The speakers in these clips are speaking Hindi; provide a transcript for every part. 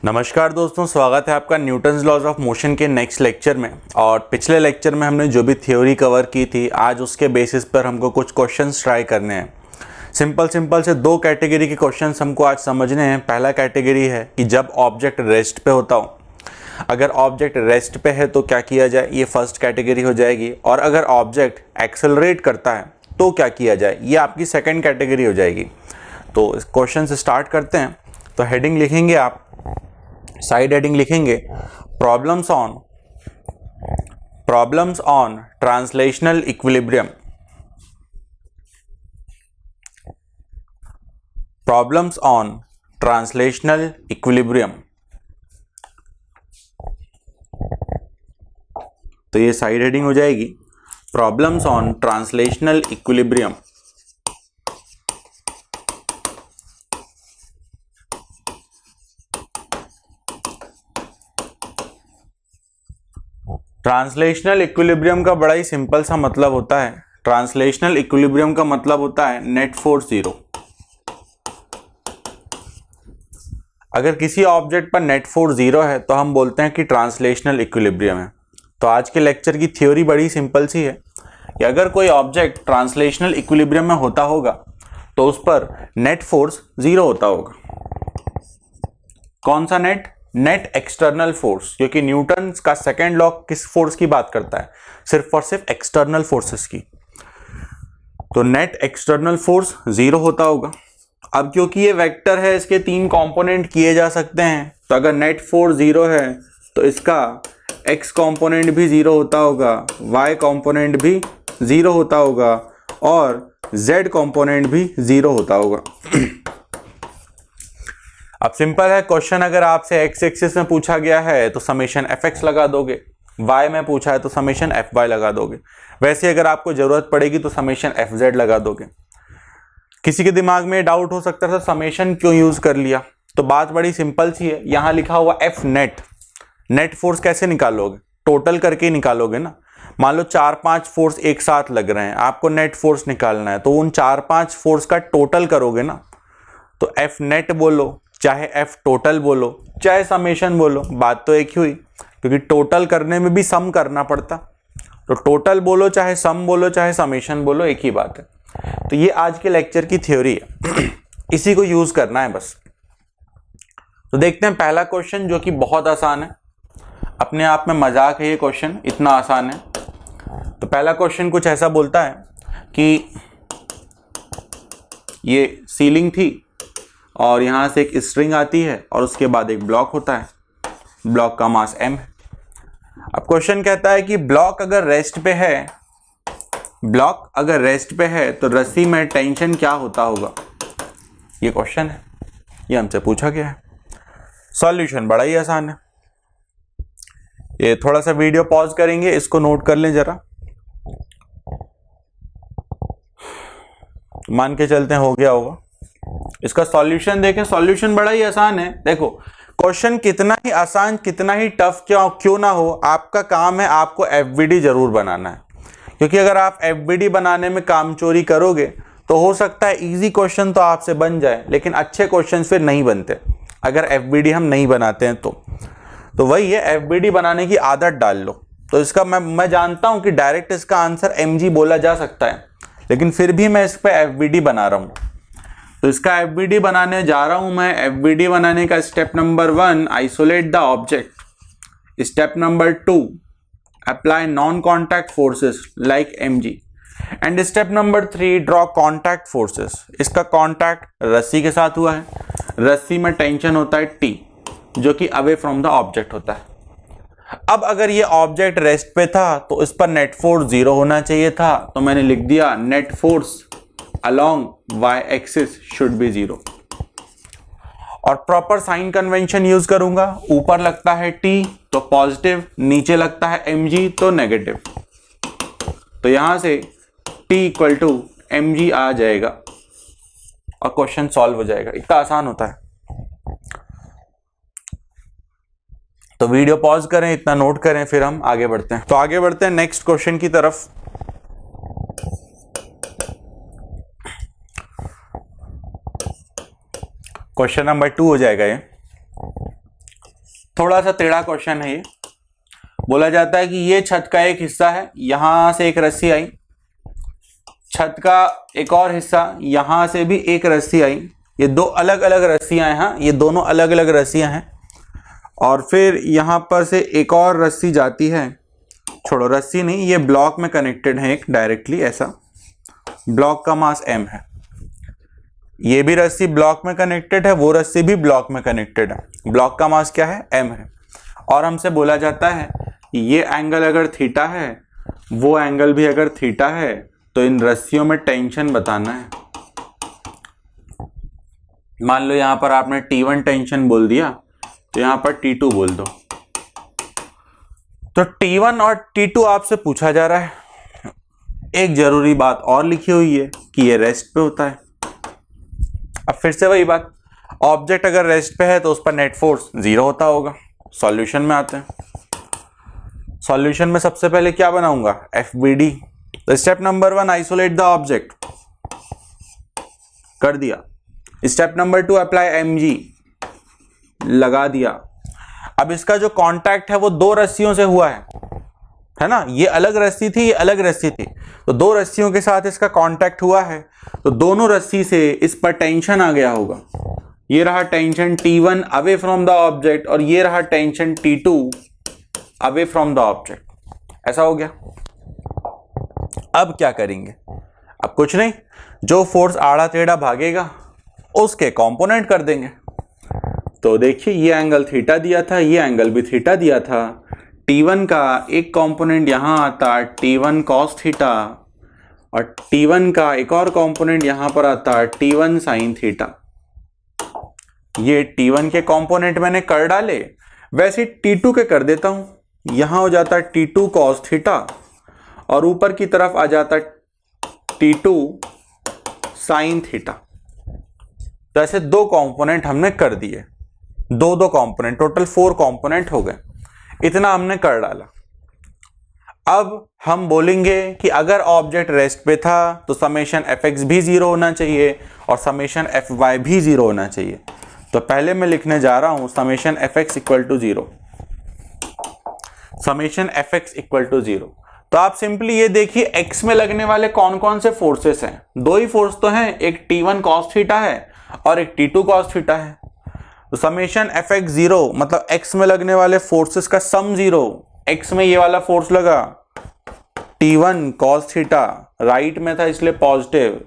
नमस्कार दोस्तों, स्वागत है आपका न्यूटन्स लॉज ऑफ मोशन के नेक्स्ट लेक्चर में। और पिछले लेक्चर में हमने जो भी थ्योरी कवर की थी, आज उसके बेसिस पर हमको कुछ क्वेश्चंस ट्राई करने हैं। सिंपल से दो कैटेगरी के क्वेश्चंस हमको आज समझने हैं। पहला कैटेगरी है कि जब ऑब्जेक्ट रेस्ट पे होता हो, अगर ऑब्जेक्ट रेस्ट पे है तो क्या किया जाए, ये फर्स्ट कैटेगरी हो जाएगी। और अगर ऑब्जेक्ट एक्सेलरेट करता है तो क्या किया जाए, ये आपकी सेकेंड कैटेगरी हो जाएगी। तो इस क्वेश्चन से स्टार्ट करते हैं। तो हेडिंग लिखेंगे आप, साइड हेडिंग लिखेंगे problems on translational equilibrium. Problems on translational equilibrium. तो ये साइड हेडिंग हो जाएगी problems on translational equilibrium. Translational equilibrium का बड़ा ही सिंपल सा मतलब होता है। ट्रांसलेशनल इक्विलिब्रियम का मतलब होता है नेट फोर्स जीरो। अगर किसी ऑब्जेक्ट पर नेट फोर्स जीरो है तो हम बोलते हैं कि ट्रांसलेशनल इक्विलिब्रियम है। तो आज के लेक्चर की थ्योरी बड़ी सिंपल सी है कि अगर कोई ऑब्जेक्ट ट्रांसलेशनल इक्विलिब्रियम में होता होगा तो उस पर नेट फोर्स जीरो होता होगा। कौन सा नेट? नेट एक्सटर्नल फोर्स, क्योंकि न्यूटन का सेकेंड लॉ किस फोर्स की बात करता है? सिर्फ और सिर्फ एक्सटर्नल फोर्सेस की। तो नेट एक्सटर्नल फोर्स जीरो होता होगा। अब क्योंकि ये वेक्टर है, इसके तीन कंपोनेंट किए जा सकते हैं, तो अगर नेट फोर्स जीरो है तो इसका एक्स कंपोनेंट भी जीरो होता होगा, वाई कंपोनेंट भी जीरो होता होगा और जेड कंपोनेंट भी जीरो होता होगा। अब सिंपल है क्वेश्चन, अगर आपसे एक्स एक्सिस में पूछा गया है तो समेशन एफ एक्स लगा दोगे, वाई में पूछा है तो समेशन एफ वाई लगा दोगे। वैसे अगर आपको जरूरत पड़ेगी तो समेशन एफ जेड लगा दोगे। किसी के दिमाग में डाउट हो सकता था समेशन क्यों यूज कर लिया, तो बात बड़ी सिंपल सी है। यहां लिखा हुआ एफ नेट, नेट फोर्स कैसे निकालोगे? टोटल करके ही निकालोगे ना। मान लो 4-5 फोर्स एक साथ लग रहे हैं, आपको नेट फोर्स निकालना है, तो उन 4-5 फोर्स का टोटल करोगे ना। तो एफ नेट बोलो, चाहे एफ टोटल बोलो, चाहे समेशन बोलो, बात तो एक ही हुई, क्योंकि टोटल करने में भी सम करना पड़ता। तो टोटल बोलो, चाहे सम बोलो, चाहे समेशन बोलो, एक ही बात है। तो ये आज के लेक्चर की थ्योरी है, इसी को यूज करना है बस। तो देखते हैं पहला क्वेश्चन, जो कि बहुत आसान है। अपने आप में मजाक है ये क्वेश्चन, इतना आसान है। तो पहला क्वेश्चन कुछ ऐसा बोलता है कि ये सीलिंग थी और यहां से एक स्ट्रिंग आती है और उसके बाद एक ब्लॉक होता है, ब्लॉक का मास m है। अब क्वेश्चन कहता है कि ब्लॉक अगर रेस्ट पे है तो रस्सी में टेंशन क्या होता होगा। ये क्वेश्चन है, ये हमसे पूछा गया है। सॉल्यूशन बड़ा ही आसान है। ये थोड़ा सा वीडियो पॉज करेंगे, इसको नोट कर लें जरा। मान के चलते हैं हो गया होगा। इसका सॉल्यूशन देखें, सॉल्यूशन बड़ा ही आसान है। देखो क्वेश्चन कितना ही आसान, कितना ही टफ क्यों ना हो, आपका काम है आपको एफबीडी जरूर बनाना है। क्योंकि अगर आप एफबीडी बनाने में कामचोरी करोगे तो हो सकता है इजी क्वेश्चन तो आपसे बन जाए, लेकिन अच्छे क्वेश्चन फिर नहीं बनते अगर एफबीडी हम नहीं बनाते हैं। तो वही है, एफबीडी बनाने की आदत डाल लो। तो इसका मैं जानता हूं कि डायरेक्ट इसका आंसर एमजी बोला जा सकता है, लेकिन फिर भी मैं इस पर एफबीडी बना रहा हूं। तो इसका एफबीडी बनाने जा रहा हूं मैं। एफबीडी बनाने का step number 1, isolate the object. Step number 2, apply non contact forces like mg। And step number 3, draw contact forces. इसका कॉन्टैक्ट रस्सी के साथ हुआ है, रस्सी में टेंशन होता है T, जो कि अवे फ्रॉम द ऑब्जेक्ट होता है। अब अगर ये ऑब्जेक्ट रेस्ट पे था तो इस पर नेट फोर्स जीरो होना चाहिए था, तो मैंने लिख दिया net force along y axis should be 0। और प्रॉपर साइन कन्वेंशन यूज करूंगा। ऊपर लगता है T तो पॉजिटिव, नीचे लगता है mg तो नेगेटिव। तो यहां से T इक्वल टू mg आ जाएगा और क्वेश्चन सॉल्व हो जाएगा। इतना आसान होता है। तो वीडियो पॉज करें, इतना नोट करें, फिर हम आगे बढ़ते हैं। तो आगे बढ़ते हैं नेक्स्ट क्वेश्चन की तरफ। क्वेश्चन नंबर 2 हो जाएगा ये। थोड़ा सा टेढ़ा क्वेश्चन है ये। बोला जाता है कि ये छत का एक हिस्सा है, यहां से एक रस्सी आई, छत का एक और हिस्सा, यहां से भी एक रस्सी आई, ये दो अलग अलग रस्सियां हैं, हाँ ये दोनों अलग अलग रस्सियां हैं, और फिर यहां पर से एक और रस्सी जाती है, छोड़ो रस्सी नहीं, ये ब्लॉक में कनेक्टेड है एक डायरेक्टली, ऐसा ब्लॉक का मास m है, ये भी रस्सी ब्लॉक में कनेक्टेड है, वो रस्सी भी ब्लॉक में कनेक्टेड है, ब्लॉक का मास क्या है m है, और हमसे बोला जाता है ये एंगल अगर थीटा है, वो एंगल भी अगर थीटा है, तो इन रस्सियों में टेंशन बताना है। मान लो यहां पर आपने T1 टेंशन बोल दिया, तो यहां पर T2 बोल दो, तो T1 और T2 आपसे पूछा जा रहा है। एक जरूरी बात और लिखी हुई है कि ये रेस्ट पे होता है। अब फिर से वही बात, ऑब्जेक्ट अगर रेस्ट पे है तो उस पर नेट फोर्स 0 होता होगा। सॉल्यूशन में आते हैं, सॉल्यूशन में सबसे पहले क्या बनाऊंगा, FBD। तो step number 1 isolate the object, कर दिया। स्टेप नंबर 2 अप्लाई mg, लगा दिया। अब इसका जो कांटेक्ट है वो दो रस्सियों से हुआ है ना, ये अलग रस्सी थी, ये अलग रस्सी थी, तो दो रस्सियों के साथ इसका कांटेक्ट हुआ है, तो दोनों रस्सी से इस पर टेंशन आ गया होगा। ये रहा tension T1 away from the object, और ये रहा tension T2 away from the object, ऐसा हो गया। अब क्या करेंगे, अब कुछ नहीं, जो फोर्स आड़ा टेढ़ा भागेगा उसके कंपोनेंट कर देंगे। तो देखिए ये एंगल थीटा दिया था, ये एंगल भी थीटा दिया था, T1 का एक कंपोनेंट यहां आता T1 cos थीटा, और T1 का एक और कंपोनेंट यहां पर आता T1 sin थीटा। ये T1 के कंपोनेंट मैंने कर डाले, वैसे T2 के कर देता हूं। यहां हो जाता T2 cos थीटा, और ऊपर की तरफ आ जाता T2 sin थीटा। तो ऐसे दो कंपोनेंट हमने कर दिए, दो कंपोनेंट, टोटल 4 कंपोनेंट हो गए, इतना हमने कर डाला। अब हम बोलेंगे कि अगर ऑब्जेक्ट रेस्ट पे था तो समेशन fx भी 0 होना चाहिए और समेशन fy भी 0 होना चाहिए। तो पहले मैं लिखने जा रहा हूं summation fx equal to 0, summation fx equal to 0। तो आप सिंपली ये देखिए x में लगने वाले कौन कौन से फोर्सेस हैं, दो ही फोर्स तो हैं, एक T1 cos थीटा है और एक T2 cos थीटा है। तो समेशन fx 0 मतलब x में लगने वाले फोर्सेस का सम 0, x में ये वाला फोर्स लगा T1 cos थीटा, राइट में था इसलिए पॉजिटिव,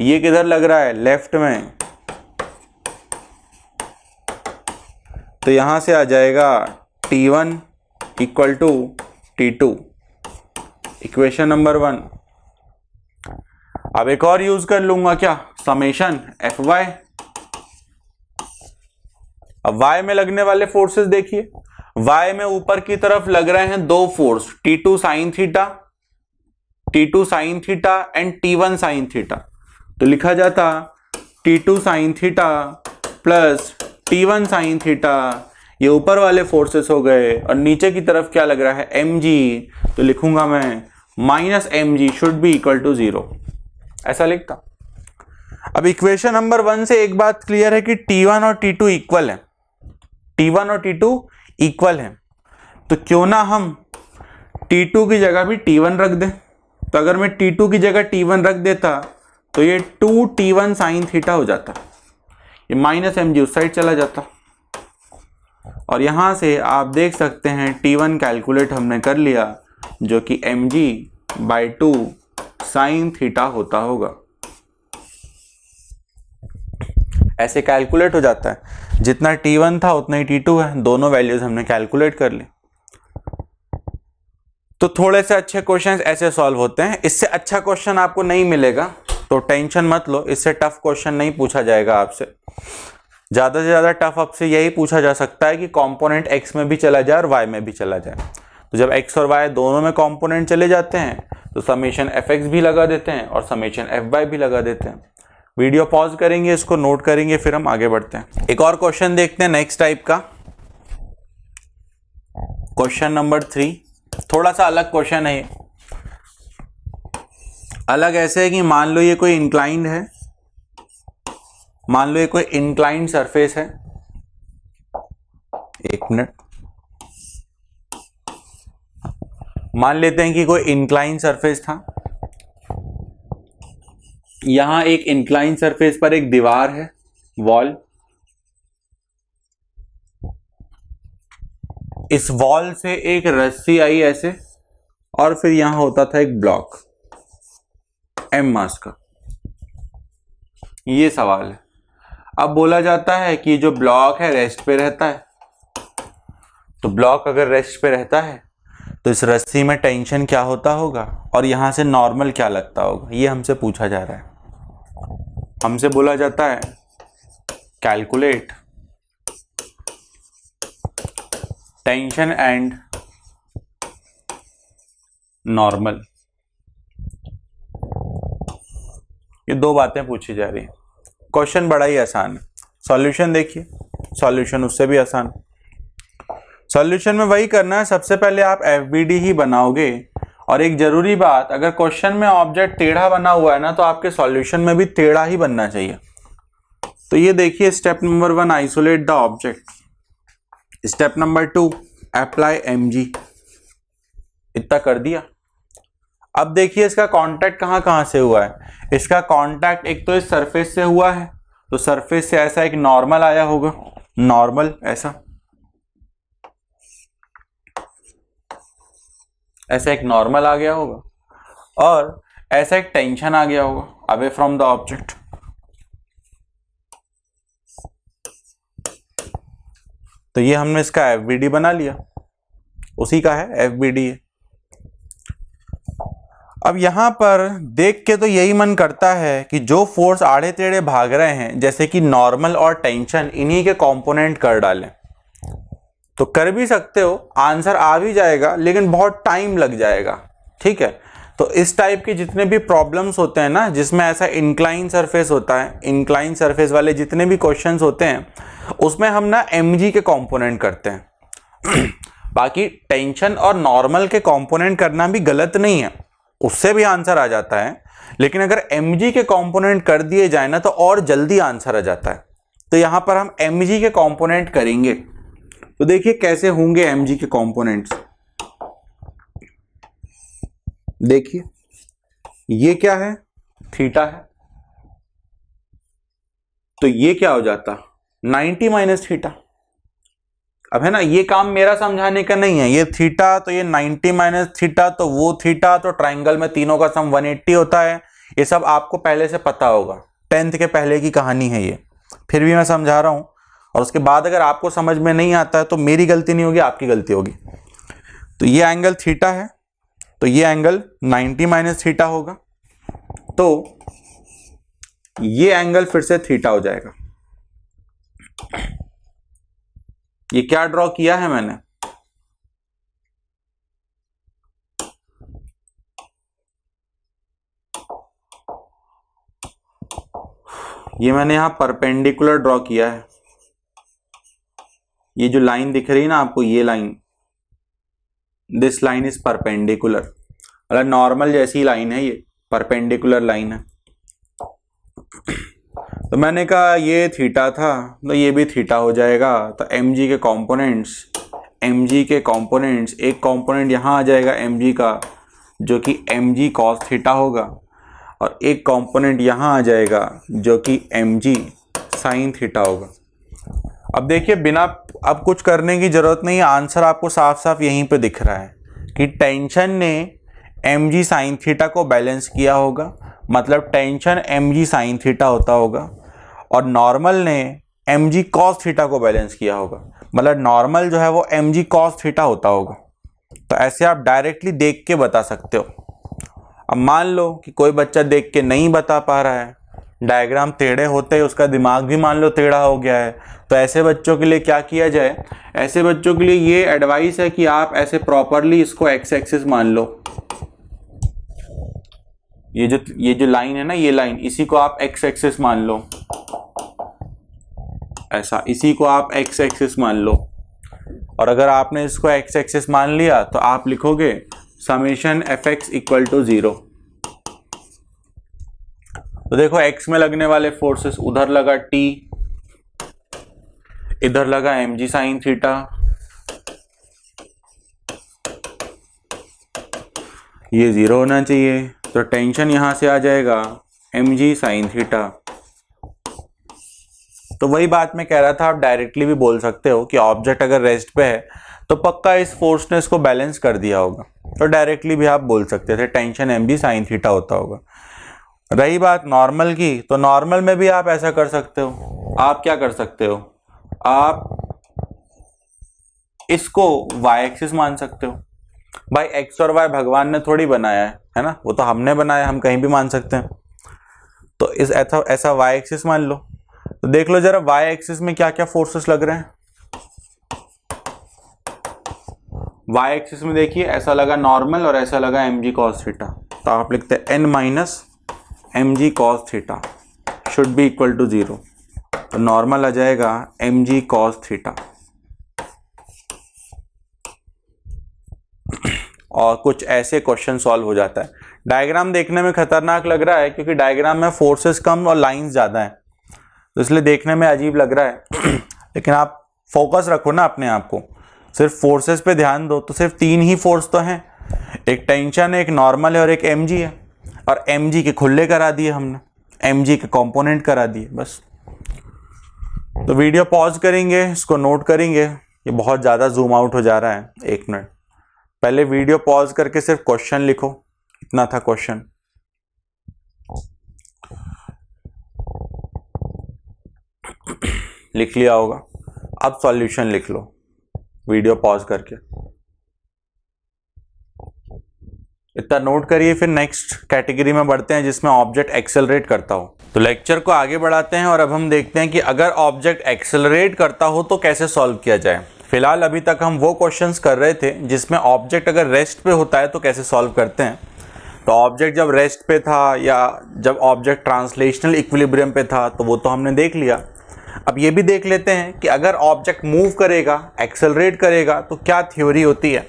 ये किधर लग रहा है लेफ्ट में, तो यहां से आ जाएगा T1 equal to T2, equation number 1। अब एक और यूज कर लूंगा क्या, समेशन fy। अब y में लगने वाले फोर्सेस देखिए, y में ऊपर की तरफ लग रहे हैं दो force, T2 sin theta and T1 sin theta. तो लिखा जाता T2 sin theta plus T1 sin theta, ये ऊपर वाले फोर्सेस हो गए, और नीचे की तरफ क्या लग रहा है mg, तो लिखूंगा मैं minus mg should be equal to 0, ऐसा लिखता। अब इक्वेशन नंबर 1 से एक बात क्लियर है कि T1 और T2 इक्वल है, T1 और T2 इक्वल है, तो क्यों ना हम T2 की जगह भी T1 रख दें। तो अगर मैं T2 की जगह T1 रख देता तो ये 2T1 sin थीटा हो जाता, ये माइनस mg उस साइड चला जाता, और यहां से आप देख सकते हैं T1 कैलकुलेट हमने कर लिया, जो कि mg/2 sin थीटा होता होगा। ऐसे कैलकुलेट हो जाता है, जितना T1 था उतना ही T2 है, दोनों वैल्यूज हमने कैलकुलेट कर ली। तो थोड़े से अच्छे क्वेश्चंस ऐसे सॉल्व होते हैं, इससे अच्छा क्वेश्चन आपको नहीं मिलेगा तो टेंशन मत लो, इससे टफ क्वेश्चन नहीं पूछा जाएगा आपसे। ज्यादा से ज्यादा टफ आपसे यही पूछा जा सकता है कि कंपोनेंट x में भी चला जाए और y में भी चला जाए। तो जब x और y दोनों में कंपोनेंट चले जाते हैं तो समेशन fx भी लगा देते हैं और समेशन fy भी लगा देते हैं। वीडियो पॉज करेंगे, इसको नोट करेंगे, फिर हम आगे बढ़ते हैं। एक और क्वेश्चन देखते हैं नेक्स्ट टाइप का, क्वेश्चन नंबर 3। थोड़ा सा अलग क्वेश्चन है, अलग ऐसे है कि मान लो ये कोई इंक्लाइंड है, मान लो ये कोई इंक्लाइंड सरफेस है, एक मिनट, मान लेते हैं कि कोई इंक्लाइन सरफेस था, यहां एक इंक्लाइन सरफेस पर एक दीवार है, वॉल, इस वॉल से एक रस्सी आई ऐसे, और फिर यहां होता था एक ब्लॉक एम मास का। ये सवाल है। अब बोला जाता है कि जो ब्लॉक है रेस्ट पे रहता है, तो ब्लॉक अगर रेस्ट पे रहता है तो इस रस्सी में टेंशन क्या होता होगा और यहां से नॉर्मल क्या लगता होगा, ये हमसे पूछा जा रहा है। हमसे बोला जाता है कैलकुलेट टेंशन एंड नॉर्मल। ये दो बातें पूछी जा रही हैं। क्वेश्चन बड़ा ही आसान है, सॉल्यूशन देखिए, सॉल्यूशन उससे भी आसान। सॉल्यूशन में वही करना है, सबसे पहले आप एफबीडी ही बनाओगे। और एक जरूरी बात, अगर क्वेश्चन में ऑब्जेक्ट टेढ़ा बना हुआ है ना, तो आपके सॉल्यूशन में भी टेढ़ा ही बनना चाहिए। तो ये देखिए, step number 1 isolate the object, step number 2 apply MG, इतना कर दिया। अब देखिए इसका कांटेक्ट कहां कहां से हुआ है। इसका कांटेक्ट एक तो इस सरफेस से हुआ है, तो सरफेस से ऐसा एक नॉर्मल आया होगा, नॉर्मल ऐसा एक नॉर्मल आ गया होगा, और ऐसा एक टेंशन आ गया होगा अवे फ्रॉम द ऑब्जेक्ट। तो ये हमने इसका एफबीडी बना लिया, उसी का है एफबीडी है। अब यहां पर देख के तो यही मन करता है कि जो फोर्स आड़े टेढ़े भाग रहे हैं, जैसे कि नॉर्मल और टेंशन, इन्हीं के कंपोनेंट कर डालें। तो कर भी सकते हो, आंसर आ भी जाएगा, लेकिन बहुत टाइम लग जाएगा। ठीक है, तो इस टाइप के जितने भी प्रॉब्लम्स होते हैं ना, जिसमें ऐसा इंक्लाइन सरफेस होता है, इंक्लाइन सरफेस वाले जितने भी क्वेश्चंस होते हैं, उसमें हम ना एमजी के कंपोनेंट करते हैं। बाकी टेंशन और नॉर्मल के कंपोनेंट करना भी गलत नहीं है, उससे भी आंसर आ जाता है, लेकिन अगर mg के कंपोनेंट कर दिए जाए ना, तो और जल्दी आंसर आ जाता है। तो यहां पर हम mg के कंपोनेंट करेंगे। तो देखिए कैसे होंगे mg के कंपोनेंट्स। देखिए ये क्या है, थीटा है, तो ये क्या हो जाता 90 माइनस थीटा। अब है ना, ये काम मेरा समझाने का नहीं है, ये थीटा तो ये 90 माइनस थीटा, तो वो थीटा, तो ट्राइंगल में तीनों का सम 180 होता है। ये सब आपको पहले से पता होगा, 10th के पहले की कहानी है ये, फिर भी मैं समझा रहा हूं। और उसके बाद अगर आपको समझ में नहीं आता है तो मेरी गलती नहीं होगी, आपकी गलती होगी। तो ये एंगल थीटा है, तो ये एंगल 90 माइनस थीटा होगा, तो ये एंगल फिर से थीटा हो जाएगा। ये क्या ड्रॉ किया है मैंने, ये मैंने यहां परपेंडिकुलर ड्रॉ किया है। ये जो लाइन दिख रही है ना आपको, ये line, this line is perpendicular, मतलब नॉर्मल जैसी लाइन है, ये परपेंडिकुलर लाइन है। तो मैंने कहा ये थीटा था, तो ये भी थीटा हो जाएगा। तो mg के कंपोनेंट्स, एक कंपोनेंट यहाँ आ जाएगा mg का, जो कि mg cos थीटा होगा, और एक कंपोनेंट यहाँ आ जाएगा जो कि mg sin थीटा होगा। अब देखिए, बिना अब कुछ करने की जरूरत नहीं है, आंसर आपको साफ साफ यहीं पे दिख रहा है कि टेंशन ने mg sin थीटा को बैलेंस किया होगा, मतलब टेंशन mg sin थीटा होता होगा, और नॉर्मल ने mg cos थीटा को बैलेंस किया होगा, मतलब नॉर्मल जो है वो mg cos थीटा होता होगा। तो ऐसे आप डायरेक्टली देख के बता सकते हो। अब मान लो कि कोई बच्चा देख के नहीं बता पा रहा है, डायग्राम टेढ़े होते ही उसका दिमाग भी मान लो टेढ़ा हो गया है, तो ऐसे बच्चों के लिए क्या किया जाए, ऐसे बच्चों के लिए ये एडवाइस है कि आप ऐसे प्रॉपरली इसको एक्स एक्सिस मान लो। ये जो लाइन है ना, ये लाइन, इसी को आप एक्स एक्सिस मान लो, ऐसा, इसी को आप एक्स एक्सिस मान लो। और अगर आपने इसको एक्स एक्सिस मान लिया तो आप लिखोगे summation F X equal to 0। तो देखो एक्स में लगने वाले फोर्सेस, उधर लगा t, इधर लगा mg sin थीटा, ये 0 होना चाहिए, तो टेंशन यहां से आ जाएगा mg sin थीटा। तो वही बात मैं कह रहा था, आप डायरेक्टली भी बोल सकते हो कि ऑब्जेक्ट अगर रेस्ट पे है तो पक्का इस फोर्स ने इसको बैलेंस कर दिया होगा, तो डायरेक्टली भी आप बोल सकते थे टेंशन mg sin थीटा होता होगा। रही बात नॉर्मल की, तो नॉर्मल में भी आप ऐसा कर सकते हो। आप क्या कर सकते हो, आप इसको y एक्सिस मान सकते हो। भाई x और y भगवान ने थोड़ी बनाया है ना, वो तो हमने बनाया, हम कहीं भी मान सकते हैं। तो इस ऐसा y एक्सिस मान लो। तो देख लो जरा y एक्सिस में क्या क्या फोर्सेस लग रहे हैं। y एक्सिस में देखिए ऐसा लगा नॉर्मल और ऐसा लगा mg cos थीटा, तो आप लिखते हैं n minus mg cos theta should be equal to 0। तो नॉर्मल आ जाएगा mg cos थीटा। और कुछ ऐसे क्वेश्चन सॉल्व हो जाता है। डायग्राम देखने में खतरनाक लग रहा है क्योंकि डायग्राम में फोर्सेस कम और लाइंस ज्यादा हैं, तो इसलिए देखने में अजीब लग रहा है। लेकिन आप फोकस रखो ना अपने आप को, सिर्फ फोर्सेस पे ध्यान दो। तो सिर्फ 3 ही फोर्स तो हैं, एक टेंशन है, एक नॉर्मल है और एक mg है। और mg के खुले करा दिए हमने, mg के कंपोनेंट करा दिए बस। तो वीडियो पॉज करेंगे, इसको नोट करेंगे। ये बहुत ज़्यादा जूम आउट हो जा रहा है, 1 मिनट पहले वीडियो पॉज करके सिर्फ क्वेश्चन लिखो, इतना था क्वेश्चन। लिख लिया होगा, अब सॉल्यूशन लिख लो वीडियो पॉज करके। इतना नोट करिए, फिर नेक्स्ट कैटेगरी में बढ़ते हैं जिसमें ऑब्जेक्ट एक्सेलरेट करता हो। तो लेक्चर को आगे बढ़ाते हैं और अब हम देखते हैं कि अगर ऑब्जेक्ट एक्सेलरेट करता हो तो कैसे सॉल्व किया जाए। फिलहाल अभी तक हम वो क्वेश्चंस कर रहे थे जिसमें ऑब्जेक्ट अगर रेस्ट पे होता है तो कैसे सॉल्व करते हैं। तो ऑब्जेक्ट जब रेस्ट पे था या जब ऑब्जेक्ट ट्रांसलेशनल इक्विलिब्रियम पे था तो वो तो हमने देख लिया। अब ये भी देख लेते हैं कि अगर ऑब्जेक्ट मूव करेगा, एक्सेलरेट करेगा तो क्या थ्योरी होती है।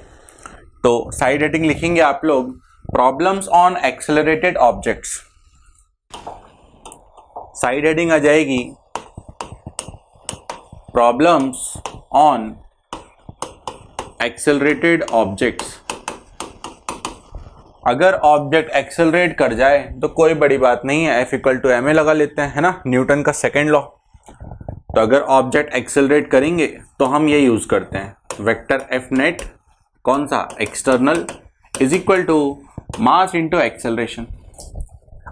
तो साइड हेडिंग लिखेंगे आप लोग, problems on accelerated objects. Side heading आ जाएगी प्रॉब्लम्स ऑन एक्सेलरेटेड ऑब्जेक्ट्स। अगर ऑब्जेक्ट एक्सेलरेट कर जाए तो कोई बड़ी बात नहीं है, F इक्वल टू ma लगा लेते हैं, है ना, न्यूटन का सेकेंड लॉ। तो अगर ऑब्जेक्ट एक्सेलरेट करेंगे तो हम ये यूज करते हैं वेक्टर F नेट, कौन सा, external, is equal to mass into acceleration.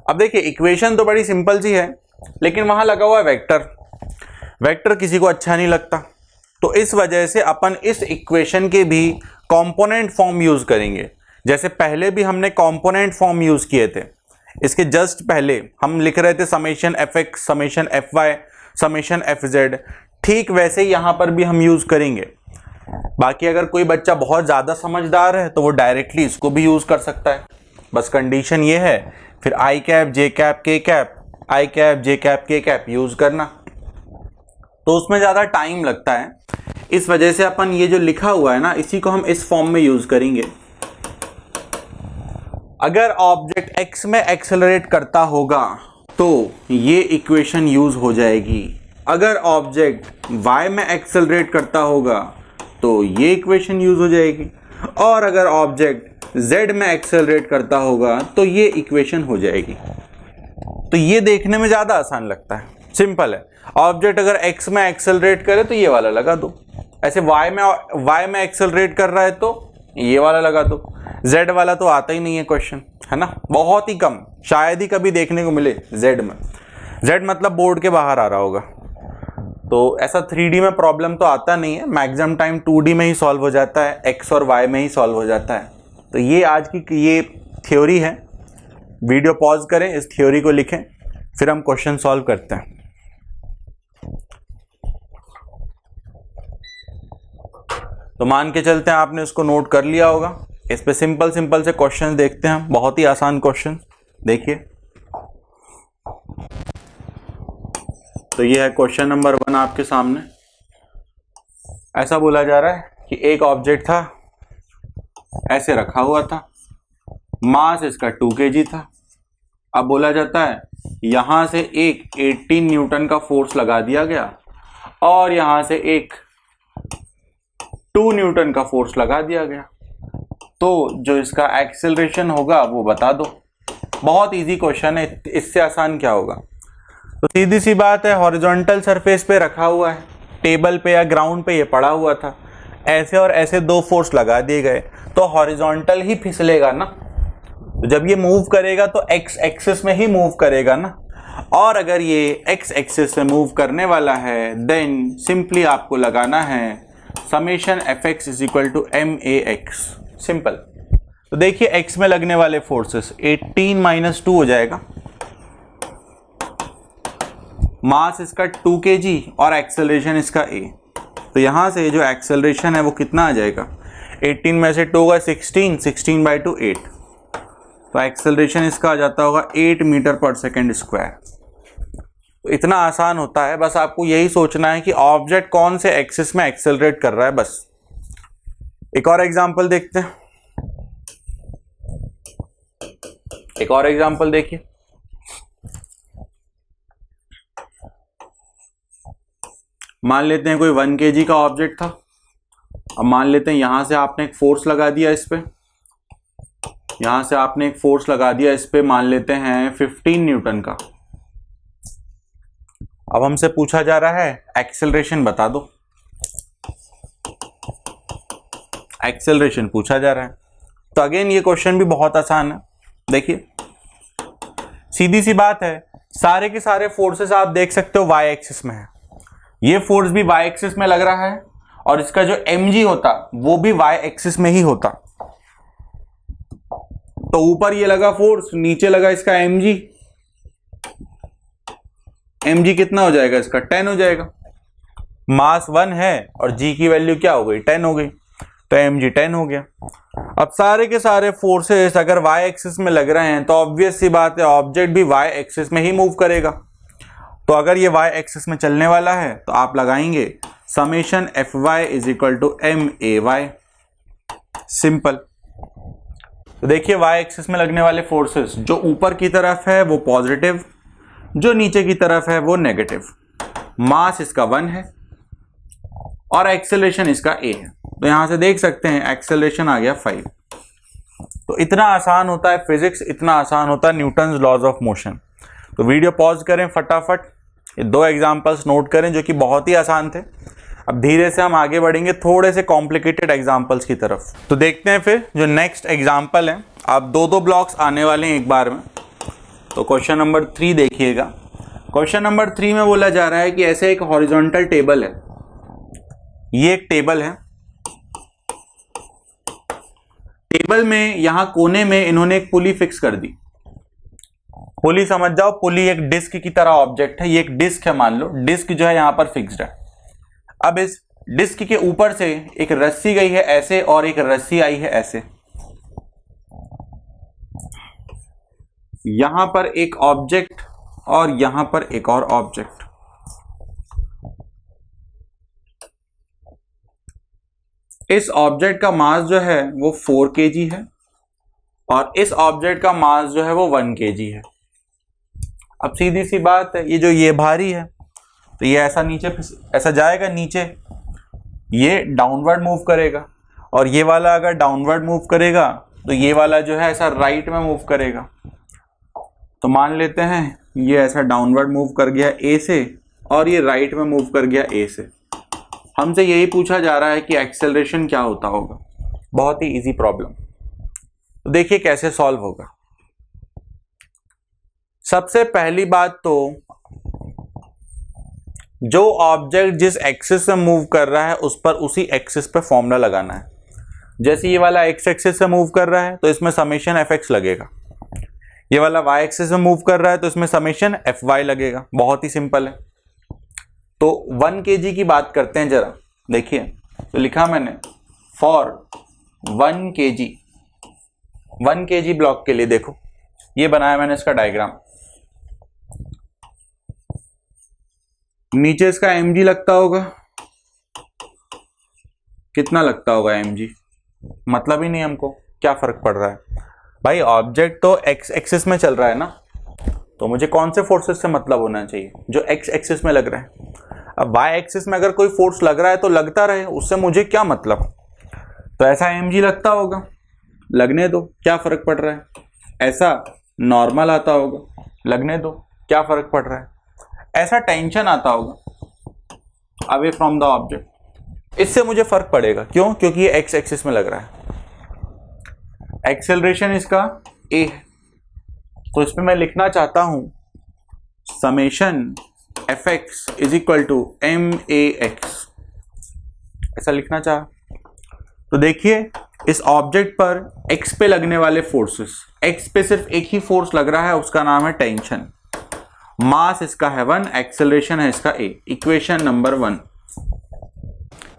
अब देखिए इक्वेशन तो बड़ी सिंपल सी है, लेकिन वहां लगा हुआ है वेक्टर। वेक्टर किसी को अच्छा नहीं लगता, तो इस वजह से अपन इस इक्वेशन के भी कंपोनेंट फॉर्म यूज करेंगे। जैसे पहले भी हमने कंपोनेंट फॉर्म यूज किए थे, इसके जस्ट पहले हम लिख रहे थे summation fx, summation fy, summation fz। ठीक वैसे ही यहां पर भी हम यूज करेंगे। बाकी अगर कोई बच्चा बहुत ज्यादा समझदार है तो वो डायरेक्टली इसको भी यूज कर सकता है। बस कंडीशन ये है, फिर i cap, j cap, k cap, i cap, j cap, k cap use करना, तो उसमें ज्यादा टाइम लगता है। इस वजह से अपन ये जो लिखा हुआ है ना, इसी को हम इस फॉर्म में यूज करेंगे। अगर ऑब्जेक्ट x में एक्सेलरेट करता होगा तो ये इक्वेशन यूज हो जाएगी। अगर ऑब्जेक्ट y में एक्सेलरेट करता होगा तो ये इक्वेशन यूज हो जाएगी। और अगर ऑब्जेक्ट z में एक्सेलरेट करता होगा तो ये इक्वेशन हो जाएगी। तो ये देखने में ज्यादा आसान लगता है, सिंपल है। ऑब्जेक्ट अगर x में एक्सेलरेट करे तो ये वाला लगा दो, ऐसे y में एक्सेलरेट कर रहा है तो ये वाला लगा दो। z वाला तो आता ही नहीं है क्वेश्चन, है ना, बहुत ही कम, शायद ही कभी देखने को मिले z में। z मतलब बोर्ड के बाहर आ रहा होगा। तो ऐसा 3D में प्रॉब्लम तो आता नहीं है, मैक्सिमम टाइम 2D में ही सॉल्व हो जाता है, x और y में ही सॉल्व हो जाता है। तो ये आज की ये थ्योरी है। वीडियो पॉज करें, इस थ्योरी को लिखें, फिर हम क्वेश्चन सॉल्व करते हैं। तो मान के चलते हैं आपने इसको नोट कर लिया होगा। इस पे सिंपल सिंपल से क्वेश्चन देखते हैं, बहुत ही आसान क्वेश्चन। देखिए, तो ये है क्वेश्चन नंबर 1 आपके सामने। ऐसा बोला जा रहा है कि एक ऑब्जेक्ट था, ऐसे रखा हुआ था, मास इसका 2 kg था। अब बोला जाता है यहां से एक 18 न्यूटन का फोर्स लगा दिया गया और यहां से एक 2 न्यूटन का फोर्स लगा दिया गया। तो जो इसका एक्सेलरेशन होगा वो बता दो। बहुत इजी क्वेश्चन है, इससे आसान क्या होगा। तो सीधी सी बात है, हॉरिजॉन्टल सरफेस पे रखा हुआ है, टेबल पे या ग्राउंड पे ये पड़ा हुआ था, ऐसे और ऐसे दो फोर्स लगा दिए गए, तो हॉरिजॉन्टल ही फिसलेगा ना। तो जब ये मूव करेगा तो एक्स एक्सिस में ही मूव करेगा ना, और अगर ये एक्स एक्सिस में मूव करने वाला है देन सिंपली आपको लगाना है summation F X is equal to M A X, simple. तो देखिए एक्स में लगने वाले फोर्सेस 18 माइनस 2 हो जाएगा, मास इसका 2 kg और एक्सेलरेशन इसका a। तो यहां से जो एक्सेलरेशन है वो कितना आ जाएगा, 18 में से 2 का 16, 16 बाई 2 8, तो एक्सेलरेशन इसका आ जाता होगा 8 मीटर पर सेकेंड स्क्वायर। तो इतना आसान होता है, बस आपको यही सोचना है कि ऑब्जेक्ट कौन से एक्सिस में एक्सेलरेट कर रहा है बस। एक और एग्जांपल देखते हैं, एक और एग्जांपल देखिए। मान लेते हैं कोई 1 kg का ऑब्जेक्ट था। अब मान लेते हैं यहां से आपने एक फोर्स लगा दिया इस पे, यहां से आपने एक फोर्स लगा दिया इस पे, मान लेते हैं 15 न्यूटन का। अब हमसे पूछा जा रहा है एक्सेलरेशन बता दो, एक्सेलरेशन पूछा जा रहा है। तो अगेन ये क्वेश्चन भी बहुत आसान है। देखिए सीधी सी बात है, सारे के सारे फोर्सेस आप देख सकते हो वाई एक्सिस में है, ये फोर्स भी वाई एक्सिस में लग रहा है, और इसका जो mg होता वो भी वाई एक्सिस में ही होता। तो ऊपर ये लगा फोर्स, नीचे लगा इसका mg, mg कितना हो जाएगा इसका 10 हो जाएगा। मास 1 है और g की वैल्यू क्या हो गई 10 हो गई, तो mg 10 हो गया। अब सारे के सारे फोर्सेस अगर y एक्सिस में लग रहे हैं तो ऑब्वियस सी बात है ऑब्जेक्ट भी y एक्सिस में ही मूव करेगा। तो अगर ये y एक्सिस में चलने वाला है तो आप लगाएंगे summation F Y is equal to M A Y, simple. तो देखिए y एक्सिस में लगने वाले फोर्सेस, जो ऊपर की तरफ है वो पॉजिटिव, जो नीचे की तरफ है वो नेगेटिव। मास इसका 1 है और एक्सेलरेशन इसका a है, तो यहां से देख सकते हैं एक्सेलरेशन आ गया 5। तो इतना आसान होता है फिजिक्स, इतना आसान होता है न्यूटन्स लॉज ऑफ मोशन। तो वीडियो पॉज करें फटाफट, ये 2 एग्जांपल्स नोट करें जो कि बहुत ही आसान थे। अब धीरे से हम आगे बढ़ेंगे थोड़े से कॉम्प्लिकेटेड एग्जांपल्स की तरफ। तो देखते हैं फिर जो नेक्स्ट एग्जांपल है, आप 2-2 ब्लॉक्स आने वाले हैं एक बार में। तो क्वेश्चन नंबर 3 देखिएगा। क्वेश्चन नंबर 3 में बोला जा रहा है कि ऐसे एक हॉरिजॉन्टल टेबल है, ये एक टेबल है, टेबल में यहां कोने में इन्होंने एक पुली फिक्स कर दी। पुली समझ जाओ, पुली एक डिस्क की तरह ऑब्जेक्ट है, ये एक डिस्क है मान लो, डिस्क जो है यहां पर फिक्स्ड है। अब इस डिस्क के ऊपर से एक रस्सी गई है ऐसे और एक रस्सी आई है ऐसे, यहां पर एक ऑब्जेक्ट और यहां पर एक और ऑब्जेक्ट। इस ऑब्जेक्ट का मास जो है वो 4 kg है और इस ऑब्जेक्ट का मास जो है वो 1 kg है। अब सीधी सी बात है, ये जो ये भारी है तो ये ऐसा नीचे ऐसा जाएगा नीचे, ये डाउनवर्ड मूव करेगा, और ये वाला अगर डाउनवर्ड मूव करेगा तो ये वाला जो है ऐसा राइट में मूव करेगा। तो मान लेते हैं ये ऐसा डाउनवर्ड मूव कर गया ए से और ये राइट में मूव कर गया ए से। हमसे यही पूछा जा रहा है कि एक्सेलरेशन क्या होता होगा। बहुत ही इजी प्रॉब्लम। तो देखिए कैसे सॉल्व होगा। सबसे पहली बात तो जो ऑब्जेक्ट जिस एक्सिस से मूव कर रहा है उस पर उसी एक्सिस पे फॉर्मूला लगाना है। जैसे ये वाला एक्स एक्सिस से मूव कर रहा है तो इसमें समेशन एफ एक्स लगेगा, ये वाला वाई एक्सिस में मूव कर रहा है तो इसमें समेशन एफ वाई लगेगा। बहुत ही सिंपल है। तो 1 kg की बात करते हैं जरा, देखिए तो लिखा मैंने फॉर 1 kg ब्लॉक के लिए, देखो ये बनाया मैंने इसका डायग्राम। नीचे इसका mg लगता होगा, कितना लगता होगा mg, मतलब ही नहीं हमको, क्या फर्क पड़ रहा है भाई, ऑब्जेक्ट तो x एक्सिस में चल रहा है ना, तो मुझे कौन से फोर्सेस से मतलब होना चाहिए, जो x एक्सिस में लग रहा है। अब y एक्सिस में अगर कोई फोर्स लग रहा है तो लगता रहे, उससे मुझे क्या मतलब। तो ऐसा mg लगता होगा। लगने दो, क्या फर्क पड़ रहा है, ऐसा नॉर्मल आता होगा, लगने दो, क्या फर्क पड़ रहा है, ऐसा टेंशन आता होगा अवे फ्रॉम द ऑब्जेक्ट, इससे मुझे फर्क पड़ेगा। क्यों? क्योंकि ये एक्स एक्सिस में लग रहा है, एक्सेलरेशन इसका ए है, तो इस पे मैं लिखना चाहता हूं summation F X is equal to M A X, ऐसा लिखना चाह। तो देखिए इस ऑब्जेक्ट पर x पे लगने वाले फोर्सेस, x पे सिर्फ एक ही फोर्स लग रहा है, उसका नाम है टेंशन, मास इसका है 1, एक्सेलरेशन है इसका a, इक्वेशन नंबर 1,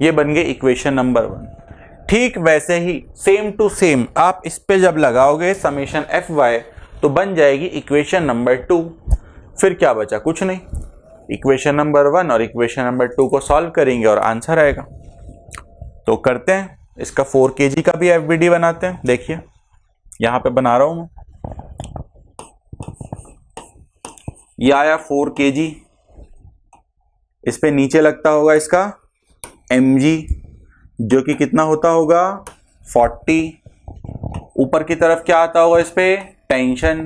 ये बन गई इक्वेशन नंबर 1। ठीक वैसे ही सेम टू सेम आप इस पे जब लगाओगे समेशन एफ वाई तो बन जाएगी इक्वेशन नंबर 2। फिर क्या बचा? कुछ नहीं, इक्वेशन नंबर 1 और इक्वेशन नंबर 2 को सॉल्व करेंगे और आंसर आएगा। तो करते हैं इसका 4 kg का भी एफबीडी बनाते हैं। देखिए यहां पे बना रहा हूं मैं, ये आया 4 kg, इस पे नीचे लगता होगा इसका mg जो कि कितना होता होगा 40, ऊपर की तरफ क्या आता होगा इस पे टेंशन,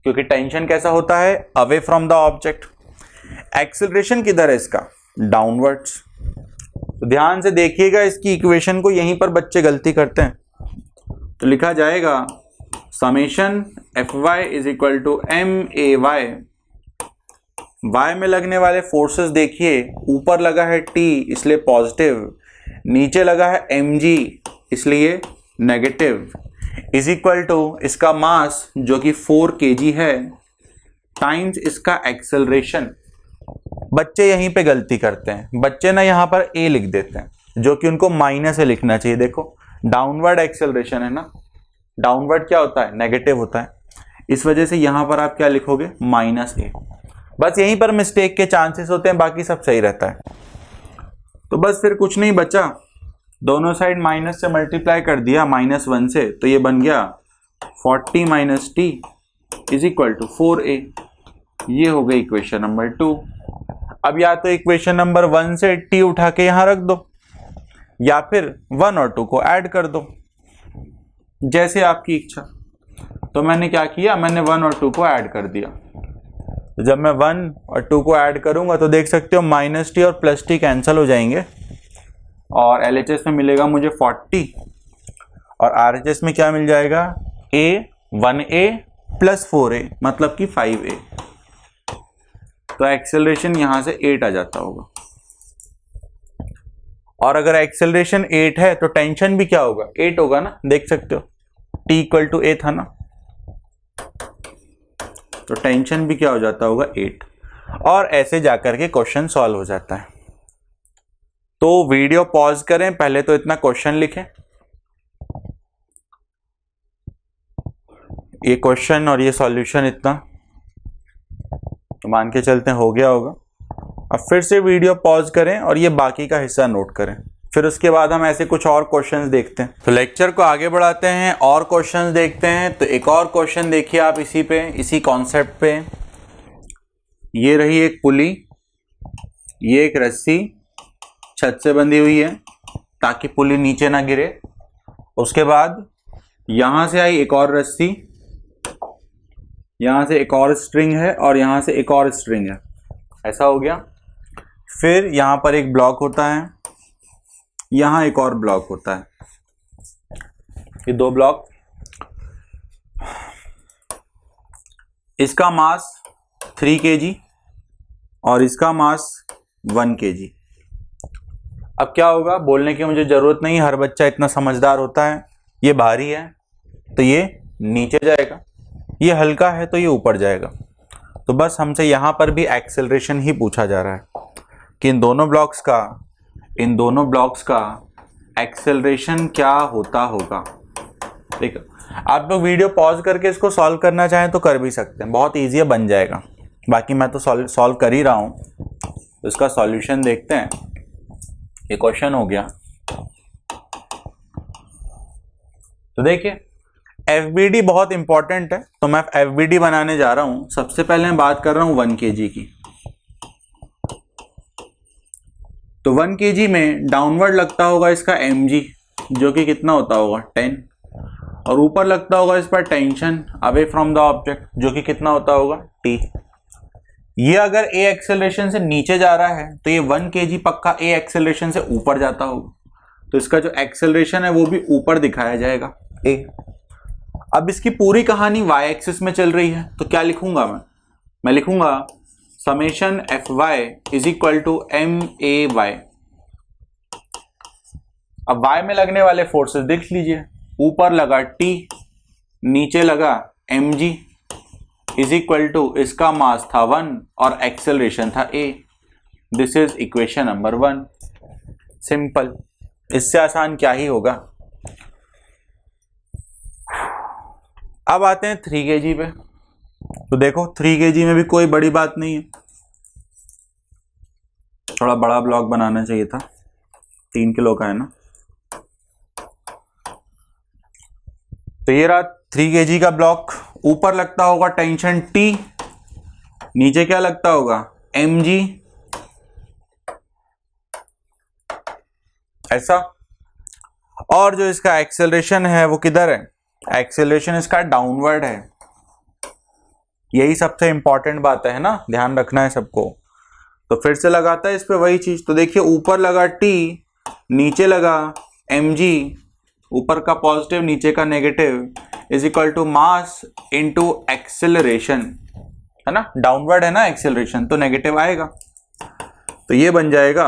क्योंकि टेंशन कैसा होता है away from the object. Acceleration किधर है इसका डाउनवर्ड्स। तो ध्यान से देखिएगा इसकी इक्वेशन को, यहीं पर बच्चे गलती करते हैं। तो लिखा जाएगा summation F Y is equal to M A Y, Y में लगने वाले फोर्सेस देखिए, ऊपर लगा है टी इसलिए पॉजिटिव, नीचे लगा है एम जी इसलिए नेगेटिव, इज इक्वल टू इसका मास जो कि 4 kg है टाइम्स इसका एक्सेलरेशन। बच्चे यहीं पे गलती करते हैं, बच्चे ना यहाँ पर ए लिख देते हैं जो कि उनको माइनस से लिखना चाहिए। देखो डाउनवर्ड एक्सेलरेशन है ना, डाउनवर्ड क्या होता है नेगेटिव होता है, इस वजह से यहाँ पर आप क्या लिखोगे माइनस ए। बस यहीं पर मिस्टेक के चांसेस होते हैं, बाकी सब सही रहता है। तो बस फिर कुछ नहीं बचा, दोनों साइड माइनस से मल्टीप्लाई कर दिया -1 से, तो ये बन गया 40 minus T is equal to 4a। ये हो गई इक्वेशन नंबर 2। अब या तो इक्वेशन नंबर 1 से t उठा के यहां रख दो, या फिर 1 और 2 को ऐड कर दो, जैसे आपकी इच्छा। तो मैंने क्या किया, मैंने 1 और 2 को ऐड कर दिया। तो जब मैं 1 और 2 को ऐड करूंगा तो देख सकते हो -t और +t कैंसिल हो जाएंगे, और LHS में मिलेगा मुझे 40 और RHS में क्या मिल जाएगा a 1a + 4a मतलब कि 5a। तो एक्सेलरेशन यहां से 8 आ जाता होगा, और अगर एक्सेलरेशन 8 है तो टेंशन भी क्या होगा 8 होगा ना, देख सकते हो t = a था ना, तो टेंशन भी क्या हो जाता होगा 8, और ऐसे जाकर के क्वेश्चन सॉल्व हो जाता है। तो वीडियो पॉज करें, पहले तो इतना क्वेश्चन लिखें, ये क्वेश्चन और ये सॉल्यूशन इतना, तो मान के चलते हैं हो गया होगा। अब फिर से वीडियो पॉज करें और ये बाकी का हिस्सा नोट करें, फिर उसके बाद हम ऐसे कुछ और क्वेश्चंस देखते हैं। तो लेक्चर को आगे बढ़ाते हैं और क्वेश्चंस देखते हैं। तो एक और क्वेश्चन देखिए आप इसी कॉन्सेप्ट पे। ये रही एक पुली, ये एक रस्सी छत से बंधी हुई है ताकि पुली नीचे ना गिरे। उसके बाद यहां से आई एक और रस्सी, यहां से एक और स्ट्रिंग है और यहां से एक और स्ट्रिंग है, ऐसा हो गया। फिर यहां पर एक ब्लॉक होता है, यहां एक और ब्लॉक होता है, ये 2 ब्लॉक। इसका मास 3 kg और इसका मास 1 kg। अब क्या होगा, बोलने की मुझे जरूरत नहीं, हर बच्चा इतना समझदार होता है। ये भारी है तो ये नीचे जाएगा, ये हल्का है तो ये ऊपर जाएगा। तो बस हमसे यहां पर भी एक्सेलरेशन ही पूछा जा रहा है कि इन दोनों ब्लॉक्स का एक्सेलरेशन क्या होता होगा। ठीक है, आप लोग वीडियो पॉज करके इसको सॉल्व करना चाहें तो कर भी सकते हैं, बहुत ईजी है, बन जाएगा। बाकी मैं तो सॉल्व कर ही रहा हूं, तो इसका सॉल्यूशन देखते हैं। ये क्वेश्चन हो गया। तो देखिए एफबीडी बहुत इंपॉर्टेंट है, तो मैं एफबीडी बनाने जा रहा हूं। सबसे पहले मैं बात कर रहा हूं 1 kg की। तो 1 kg में डाउनवर्ड लगता होगा इसका mg जो कि कितना होता होगा 10, और ऊपर लगता होगा इस पर tension away from the object, जो कि कितना होता होगा t। ये अगर a एक्सेलरेशन से नीचे जा रहा है तो ये 1 kg पक्का a एक्सेलरेशन से ऊपर जाता होगा, तो इसका जो एक्सेलरेशन है वो भी ऊपर दिखाया जाएगा a। अब इसकी पूरी कहानी y एक्सिस में चल रही है, तो क्या लिखूंगा मैं लिखूंगा summation fy is equal to ma y। अब y में लगने वाले फोर्सेस देख लीजिए, ऊपर लगा t, नीचे लगा mg इज इक्वल टू इसका मास था 1 और एक्सेलरेशन था a। This is equation number 1। Simple, इससे आसान क्या ही होगा। अब आते हैं 3 kg पे। तो देखो 3 kg में भी कोई बड़ी बात नहीं है, थोड़ा बड़ा ब्लॉक बनाना चाहिए था, 3 किलो का है ना। तो ये रहा 3 kg का ब्लॉक, ऊपर लगता होगा टेंशन T, नीचे क्या लगता होगा mg, ऐसा। और जो इसका एक्सेलरेशन है वो किधर है, एक्सेलरेशन इसका डाउनवर्ड है। यही सबसे इंपॉर्टेंट बात है ना, ध्यान रखना है सबको। तो फिर से लगाता है इस पे वही चीज। तो देखिए ऊपर लगा T, नीचे लगा mg, ऊपर का पॉजिटिव नीचे का negative, is equal to mass into acceleration, है ना, डाउनवर्ड है ना एक्सेलरेशन, तो नेगेटिव आएगा। तो ये बन जाएगा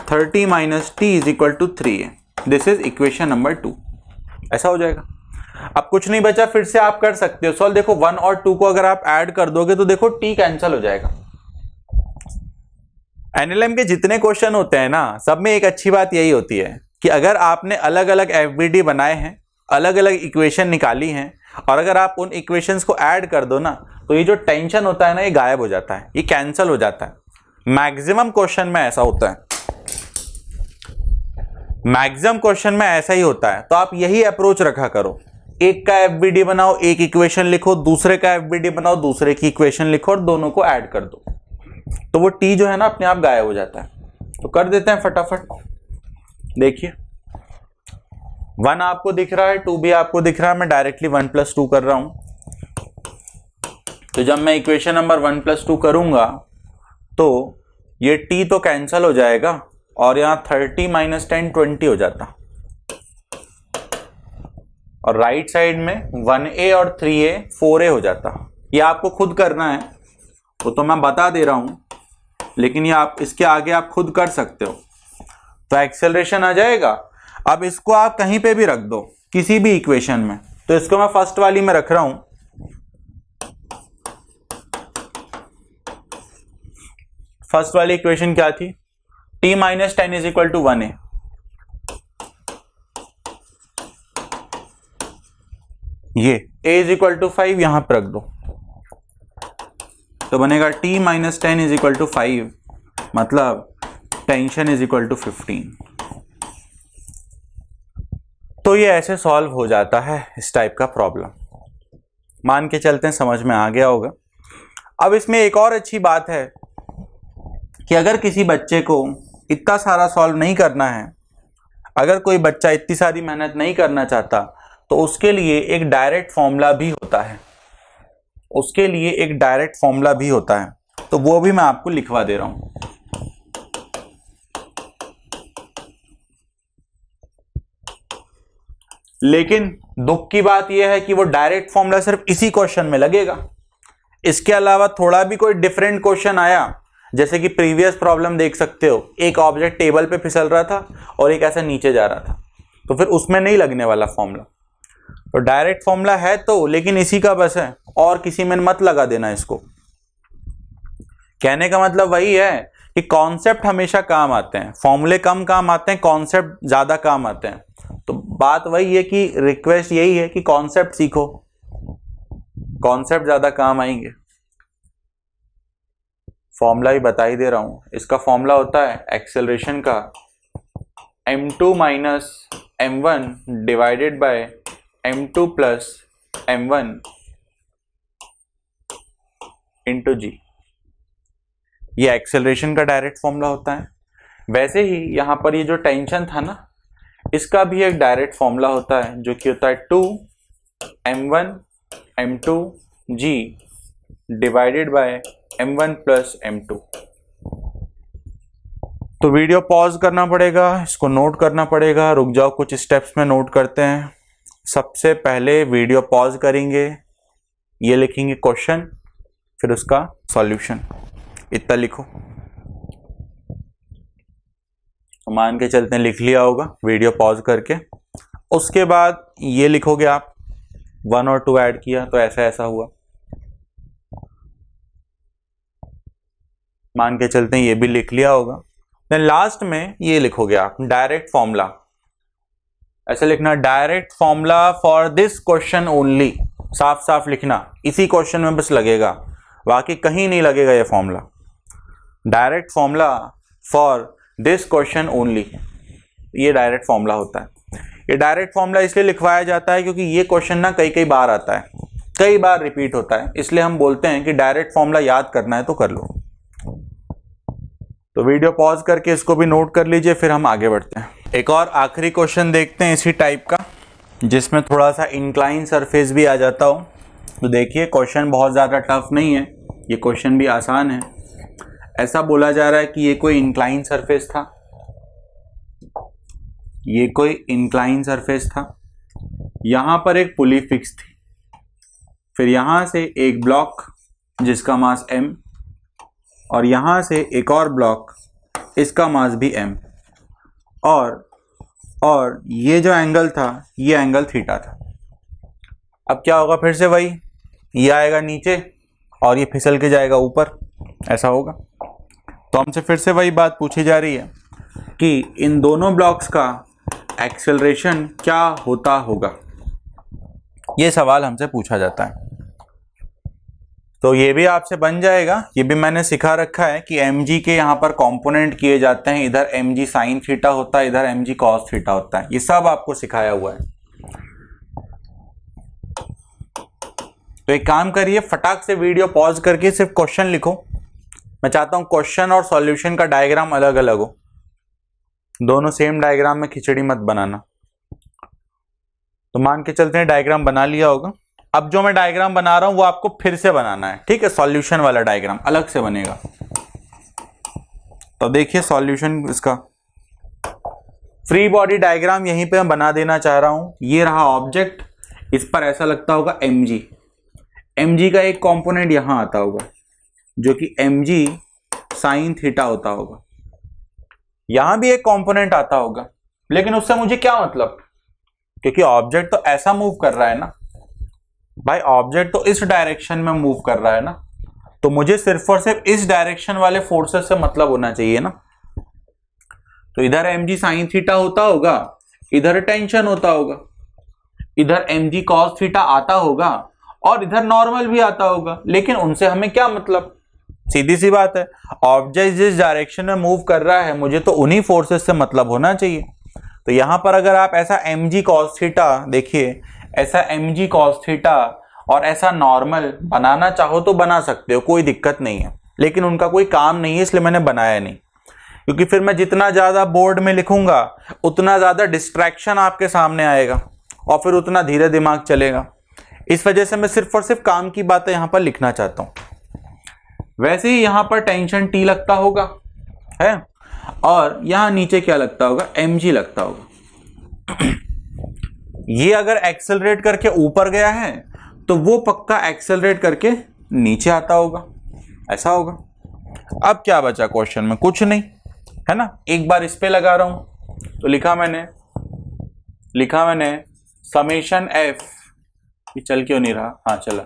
30 minus T is equal to 3। This is equation number 2। ऐसा हो जाएगा। अब कुछ नहीं बचा, फिर से आप कर सकते हो सॉल्व। देखो 1 और 2 को अगर आप ऐड कर दोगे तो देखो टी कैंसिल हो जाएगा। एनएलएम के जितने क्वेश्चन होते हैं ना, सब में एक अच्छी बात यही होती है कि अगर आपने अलग अलग एफबीडी बनाए हैं, अलग अलग इक्वेशन निकाली हैं, और अगर आप उन इक्वेशंस को ऐड कर दो ना, तो ये जो टेंशन होता है ना, ये गायब हो जाता है, ये कैंसिल हो जाता है। मैक्सिमम क्वेश्चन में ऐसा होता है, मैक्सिमम क्वेश्चन में ऐसा ही होता है। तो आप यही अप्रोच रखा करो, एक का एफबीडी बनाओ, एक इक्वेशन लिखो, दूसरे का एफबीडी बनाओ, दूसरे की इक्वेशन लिखो, और दोनों को ऐड कर दो, तो वो टी जो है ना अपने आप गायब हो जाता है। तो कर देते हैं फटाफट। देखिए 1 आपको दिख रहा है, 2 भी आपको दिख रहा है, मैं डायरेक्टली 1 + 2 कर रहा हूं। तो जब मैं इक्वेशन नंबर 1 + 2 करूंगा तो ये t तो कैंसिल हो जाएगा, और यहां 30 - 10 20 हो जाता, और राइट साइड में 1a और 3a 4a हो जाता। ये आपको खुद करना है, वो तो मैं बता दे रहा हूं, लेकिन ये आप इसके आगे आप खुद कर सकते हो। तो एक्सेलरेशन आ जाएगा। अब इसको आप कहीं पे भी रख दो, किसी भी इक्वेशन में। तो इसको मैं फर्स्ट वाली में रख रहा हूं। फर्स्ट वाली इक्वेशन क्या थी, t - 10 is equal to 1a। ये a इज इक्वल टू 5 यहां पर रख दो, तो बनेगा t - 10 इज इक्वल टू 5, मतलब टेंशन इज इक्वल टू 15। तो ये ऐसे सॉल्व हो जाता है इस टाइप का प्रॉब्लम। मान के चलते हैं समझ में आ गया होगा। अब इसमें एक और अच्छी बात है कि अगर किसी बच्चे को इतना सारा सॉल्व नहीं करना है, अगर कोई बच्चा इतनी सारी मेहनत नहीं करना चाहता, तो उसके लिए एक डायरेक्ट फॉर्मूला भी होता है, उसके लिए एक डायरेक्ट फॉर्मूला भी होता है। तो वो भी मैं आपको लिखवा दे रहा हूं। लेकिन दुख की बात यह है कि वो डायरेक्ट फॉर्मूला सिर्फ इसी क्वेश्चन में लगेगा। इसके अलावा थोड़ा भी कोई डिफरेंट क्वेश्चन आया, जैसे कि प्रीवियस प्रॉब्लम देख सकते हो, एक ऑब्जेक्ट टेबल पे फिसल रहा था और एक ऐसा नीचे जा रहा था, तो फिर उसमें नहीं लगने वाला फॉर्मूला। तो डायरेक्ट फॉर्मूला है तो, लेकिन इसी का बस है, और किसी में मत लगा देना इसको। कहने का मतलब वही है कि कॉन्सेप्ट हमेशा काम आते हैं, फॉर्मूले कम काम आते हैं, कॉन्सेप्ट ज्यादा काम आते हैं। तो बात वही है कि रिक्वेस्ट यही है कि कॉन्सेप्ट सीखो, कॉन्सेप्ट ज्यादा काम आएंगे। फॉर्मूला ही बता ही दे रहा हूं। इसका फॉर्मूला होता है एक्सेलरेशन का m2 - m1 divided by m2 + m1 into g। ये एक्सेलरेशन का डायरेक्ट फॉर्मूला होता है। वैसे ही यहां पर ये जो टेंशन था ना, इसका भी एक डायरेक्ट फॉर्मूला होता है, जो कि होता है 2 m1 m2 g divided by m1 plus m2। तो वीडियो पॉज करना पड़ेगा, इसको नोट करना पड़ेगा। रुक जाओ, कुछ स्टेप्स में नोट करते हैं। सबसे पहले वीडियो पॉज करेंगे, ये लिखेंगे क्वेश्चन, फिर उसका सॉल्यूशन। इतना लिखो, तो मान के चलते हैं लिख लिया होगा वीडियो पॉज करके। उसके बाद ये लिखोगे आप, 1 और 2 ऐड किया तो ऐसा ऐसा हुआ। मान के चलते हैं ये भी लिख लिया होगा। देन लास्ट में ये लिखोगे आप डायरेक्ट फॉर्मूला। ऐसे लिखना, direct formula for this question only. साफ साफ लिखना, इसी क्वेश्चन में बस लगेगा, बाकी कहीं नहीं लगेगा ये formula. Direct formula for this question only, ये डायरेक्ट फॉर्मूला होता है। ये डायरेक्ट फॉर्मूला इसलिए लिखवाया जाता है क्योंकि ये क्वेश्चन ना कई कई बार आता है, कई बार रिपीट होता है, इसलिए हम बोलते हैं कि डायरेक्ट फॉर्मूला याद करना है तो कर लो। तो वीडियो पॉज करके इसको भी नोट कर लीजिए, फिर हम आगे बढ़ते हैं। एक और आखिरी क्वेश्चन देखते हैं इसी टाइप का, जिसमें थोड़ा सा इंक्लाइन सरफेस भी आ जाता हो। तो देखिए क्वेश्चन बहुत ज़्यादा टफ नहीं है, ये क्वेश्चन भी आसान है। ऐसा बोला जा रहा है कि ये कोई इंक्लाइन सरफेस था, ये कोई इंक्लाइन सरफेस था, यहां पर एक पुली फिक्स थी, फिर यहां से एक ब्लॉक जिसका मास m, और यहां से एक और ब्लॉक, इसका मास भी m, और ये जो एंगल था ये एंगल थीटा था। अब क्या होगा, फिर से वही, ये आएगा नीचे और ये फिसल के जाएगा ऊपर, ऐसा होगा। तो हमसे फिर से वही बात पूछी जा रही है कि इन दोनों ब्लॉक्स का एक्सेलरेशन क्या होता होगा, ये सवाल हमसे पूछा जाता है। तो ये भी आपसे बन जाएगा, ये भी मैंने सिखा रखा है कि mg के यहाँ पर कंपोनेंट किए जाते हैं, इधर mg साइन थीटा होता है, इधर mg कॉस थीटा होता है, ये सब आपको सिखाया हुआ है। तो एक काम करिए, फटाक से वीडियो पॉज करके सिर्फ क्वेश्चन लिखो। मैं चाहता हूं क्वेश्चन और सॉल्यूशन का डायग्राम अलग अलग हो, दोनों सेम डायग्राम में खिचड़ी मत बनाना। तो मान के चलते हैं डायग्राम बना लिया होगा। अब जो मैं डायग्राम बना रहा हूं वो आपको फिर से बनाना है, ठीक है। सॉल्यूशन वाला डायग्राम अलग से बनेगा। तो देखिए सॉल्यूशन इसका फ्री बॉडी डायग्राम यहीं पे मैं बना देना चाह रहा हूं। ये रहा ऑब्जेक्ट, इस पर ऐसा लगता होगा mg, mg का एक कंपोनेंट यहां आता होगा जो कि mg साइन थीटा होता होगा, यहां भी एक कंपोनेंट आता होगा, लेकिन उससे मुझे क्या मतलब, क्योंकि ऑब्जेक्ट तो ऐसा मूव कर रहा है ना भाई, ऑब्जेक्ट तो इस डायरेक्शन में मूव कर रहा है ना, तो मुझे सिर्फ और सिर्फ इस डायरेक्शन वाले फोर्सेस से मतलब होना चाहिए ना। तो इधर mg साइन थीटा होता होगा, इधर टेंशन होता होगा, इधर mg कॉस थीटा आता होगा, और इधर नॉर्मल भी आता होगा, लेकिन उनसे हमें क्या मतलब। सीधी सी बात है, ऑब्जेक्ट जिस डायरेक्शन में मूव कर रहा है मुझे तो उन्हीं फोर्सेस से मतलब होना चाहिए। तो यहां पर अगर आप ऐसा mg cos थीटा, देखिए ऐसा mg cos थीटा और ऐसा नॉर्मल बनाना चाहो तो बना सकते हो, कोई दिक्कत नहीं है, लेकिन उनका कोई काम नहीं है इसलिए मैंने बनाया नहीं। क्योंकि फिर मैं जितना ज्यादा बोर्ड में लिखूंगा उतना ज्यादा डिस्ट्रैक्शन आपके सामने आएगा और फिर उतना धीरे दिमाग चलेगा। इस वजह से मैं सिर्फ और सिर्फ काम की बातें यहां पर लिखना चाहता हूं। वैसे ही यहां पर टेंशन T लगता होगा है, और यहां नीचे क्या लगता होगा, mg लगता होगा। ये अगर एक्सेलरेट करके ऊपर गया है तो वो पक्का एक्सेलरेट करके नीचे आता होगा, ऐसा होगा। अब क्या बचा क्वेश्चन में, कुछ नहीं है ना। एक बार इस पे लगा रहा हूं, तो लिखा मैंने समेशन f, ये चल क्यों नहीं रहा, हाँ चला,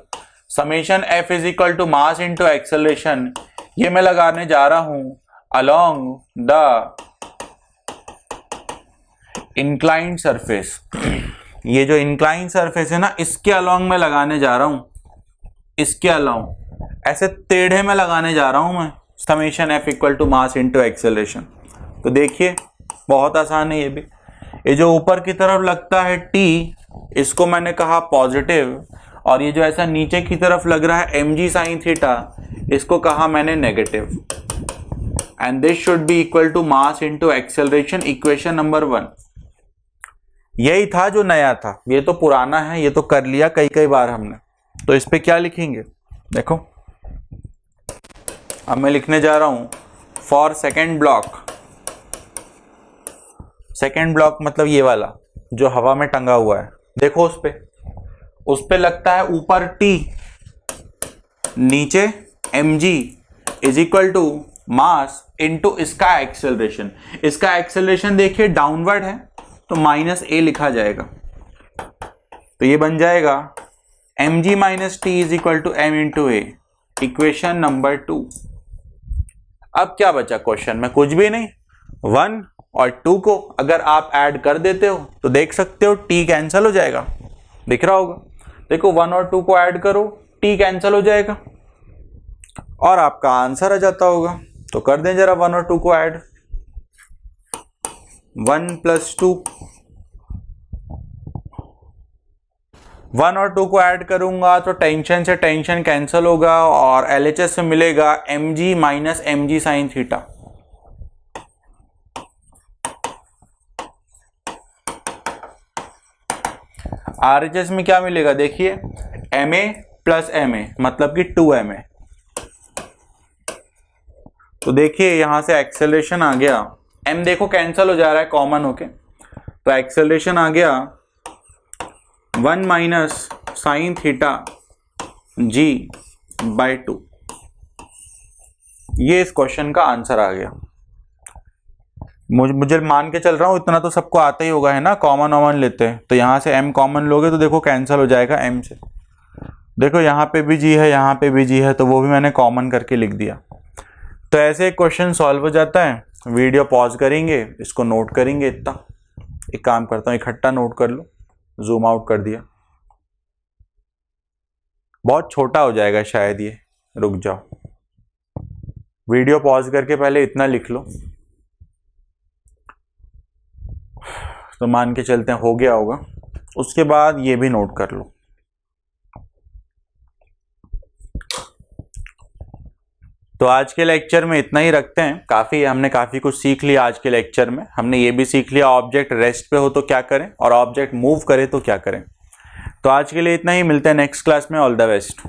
summation f is equal to mass into acceleration, ये मैं लगाने जा रहा हूं अलोंग द इंक्लाइंड सरफेस। ये जो इंक्लाइन सरफेस है ना, इसके अलोंग मैं लगाने जा रहा हूं, इसके अलोंग ऐसे टेढ़े में लगाने जा रहा हूं मैं, summation f equal to mass into acceleration. तो देखिए बहुत आसान है ये भी। ये जो ऊपर की तरफ लगता है t, इसको मैंने कहा पॉजिटिव, और ये जो ऐसा नीचे की तरफ लग रहा है mg साइन थीटा, इसको कहा मैंने negative. And this should be equal to mass into acceleration, equation number 1। यही था जो नया था, ये तो पुराना है, ये तो कर लिया कई कई बार हमने। तो इस पे क्या लिखेंगे, देखो अब मैं लिखने जा रहा हूं for second block. Second block मतलब ये वाला जो हवा में टंगा हुआ है, देखो उस पे लगता है ऊपर T, नीचे mg is equal to mass into इसका एक्सेलरेशन। इसका एक्सेलरेशन देखिए डाउनवर्ड है तो -a लिखा जाएगा, तो ये बन जाएगा mg minus T is equal to m into a, equation number 2। अब क्या बचा क्वेश्चन में, कुछ भी नहीं। 1 और 2 को अगर आप ऐड कर देते हो तो देख सकते हो t कैंसिल हो जाएगा, दिख रहा होगा। देखो 1 और 2 को ऐड करो, t कैंसिल हो जाएगा और आपका आंसर आ जाता होगा। तो कर दें जरा 1 और 2 को ऐड, 1 + 2, 1 और 2 को ऐड करूंगा तो टेंशन से टेंशन कैंसिल होगा और LHS से मिलेगा mg minus mg sine theta. RHS में क्या मिलेगा देखिए, ma प्लस ma मतलब कि 2ma। तो देखिए यहां से एक्सेलरेशन आ गया, m देखो कैंसिल हो जा रहा है कॉमन होके, तो एक्सेलरेशन आ गया 1 minus sine theta g by 2। ये इस क्वेश्चन का आंसर आ गया। मुझे मान के चल रहा हूं इतना तो सबको आता ही होगा, है ना, कॉमन लेते हैं तो यहां से m कॉमन लोगे तो देखो कैंसिल हो जाएगा m से। देखो यहाँ पे भी g है, यहाँ पे भी g है, तो वो भी मैंने कॉमन करके लिख दिया। तो ऐसे एक क्वेश्चन सॉल्व हो जाता है। वीडियो पॉज करेंगे, इसको नोट करेंगे। इतना एक काम करता हूँ, इकट्ठा नोट कर लो, जूम आउट कर दिया, बहुत छोटा हो जाएगा शायद ये, रुक जाओ, वीडियो पॉज करके पहले इतना लिख लो तो मान के चलते हैं हो गया होगा। उसके बाद ये भी नोट कर लो। तो आज के लेक्चर में इतना ही रखते हैं, हमने काफी कुछ सीख लिया आज के लेक्चर में। हमने ये भी सीख लिया ऑब्जेक्ट रेस्ट पे हो तो क्या करें और ऑब्जेक्ट मूव करे तो क्या करें। तो आज के लिए इतना ही, मिलते हैं नेक्स्ट क्लास में। All the best.